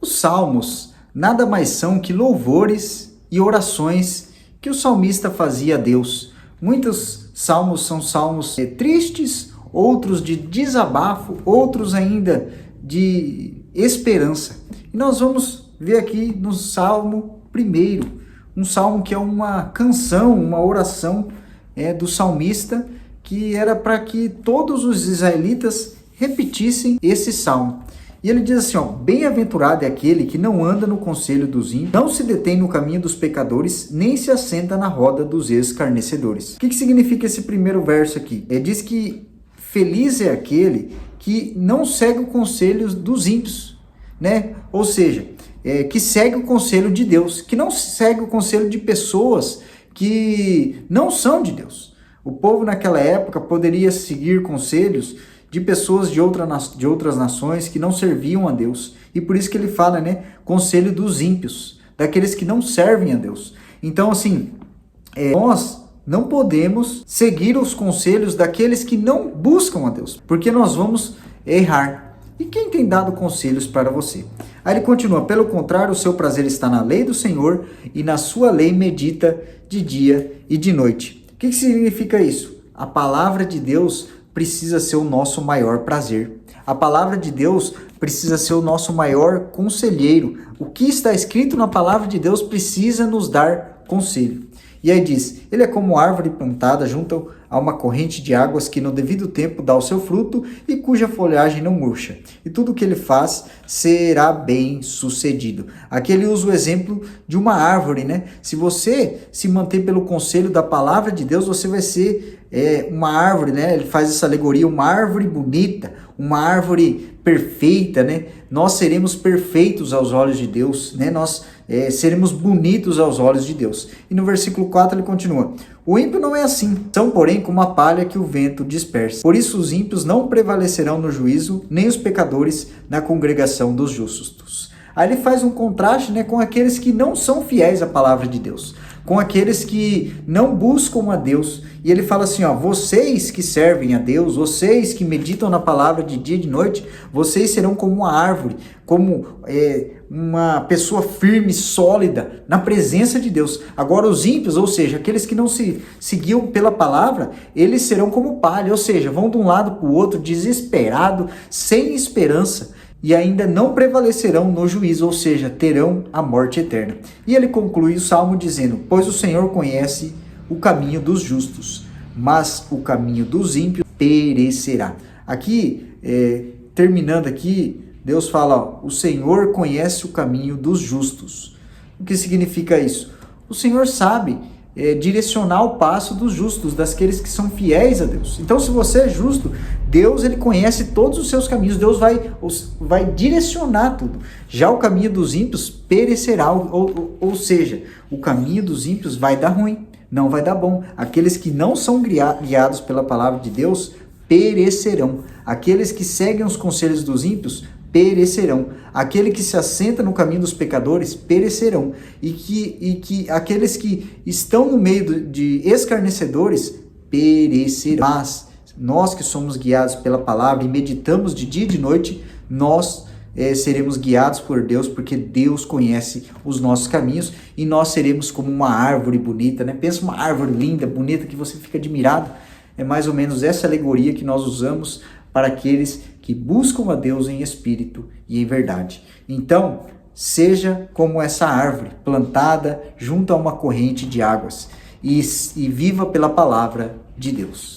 Os salmos nada mais são que louvores e orações que o salmista fazia a Deus. Muitos salmos são salmos tristes, outros de desabafo, outros ainda de esperança. E nós vamos ver aqui no Salmo 1, um salmo que é uma canção, uma oração do salmista, que era para que todos os israelitas repetissem esse salmo. E ele diz assim, bem-aventurado é aquele que não anda no conselho dos ímpios, não se detém no caminho dos pecadores, nem se assenta na roda dos escarnecedores. O que significa esse primeiro verso aqui? Diz que feliz é aquele que não segue o conselho dos ímpios, né? Ou seja, que segue o conselho de Deus, que não segue o conselho de pessoas que não são de Deus. O povo naquela época poderia seguir conselhos de pessoas de outras nações que não serviam a Deus. E por isso que ele fala, conselho dos ímpios, daqueles que não servem a Deus. Então, assim, nós não podemos seguir os conselhos daqueles que não buscam a Deus, porque nós vamos errar. E quem tem dado conselhos para você? Aí ele continua, pelo contrário, o seu prazer está na lei do Senhor e na sua lei medita de dia e de noite. O que significa isso? A palavra de Deus precisa ser o nosso maior prazer. A palavra de Deus precisa ser o nosso maior conselheiro. O que está escrito na palavra de Deus precisa nos dar conselho. E aí diz, ele é como árvore plantada junto a uma corrente de águas que no devido tempo dá o seu fruto e cuja folhagem não murcha. E tudo o que ele faz será bem sucedido. Aqui ele usa o exemplo de uma árvore, Se você se manter pelo conselho da palavra de Deus, você vai ser uma árvore, Ele faz essa alegoria, uma árvore bonita, uma árvore perfeita, Nós seremos perfeitos aos olhos de Deus, Nós seremos bonitos aos olhos de Deus. E no versículo 4 ele continua, o ímpio não é assim, são porém como a palha que o vento dispersa. Por isso os ímpios não prevalecerão no juízo, nem os pecadores na congregação dos justos. Aí ele faz um contraste com aqueles que não são fiéis à palavra de Deus, com aqueles que não buscam a Deus. E ele fala assim, vocês que servem a Deus, vocês que meditam na palavra de dia e de noite, vocês serão como uma árvore, como uma pessoa firme, sólida, na presença de Deus. Agora os ímpios, ou seja, aqueles que não se seguiam pela palavra, eles serão como palha, ou seja, vão de um lado para o outro, desesperado, sem esperança, e ainda não prevalecerão no juízo, ou seja, terão a morte eterna. E ele conclui o salmo dizendo, pois o Senhor conhece o caminho dos justos, mas o caminho dos ímpios perecerá. Aqui, terminando aqui, Deus fala, o Senhor conhece o caminho dos justos. O que significa isso? O Senhor sabe direcionar o passo dos justos, daqueles que são fiéis a Deus. Então, se você é justo, Deus ele conhece todos os seus caminhos, Deus vai direcionar tudo. Já o caminho dos ímpios perecerá, ou seja, o caminho dos ímpios vai dar ruim, não vai dar bom. Aqueles que não são guiados pela palavra de Deus perecerão. Aqueles que seguem os conselhos dos ímpios perecerão. Aquele que se assenta no caminho dos pecadores perecerão. E que aqueles que estão no meio de escarnecedores perecerão. Mas nós que somos guiados pela palavra e meditamos de dia e de noite, nós seremos guiados por Deus, porque Deus conhece os nossos caminhos e nós seremos como uma árvore bonita, Pensa uma árvore linda, bonita, que você fica admirado. É mais ou menos essa alegoria que nós usamos para aqueles que buscam a Deus em espírito e em verdade. Então, seja como essa árvore plantada junto a uma corrente de águas e viva pela palavra de Deus.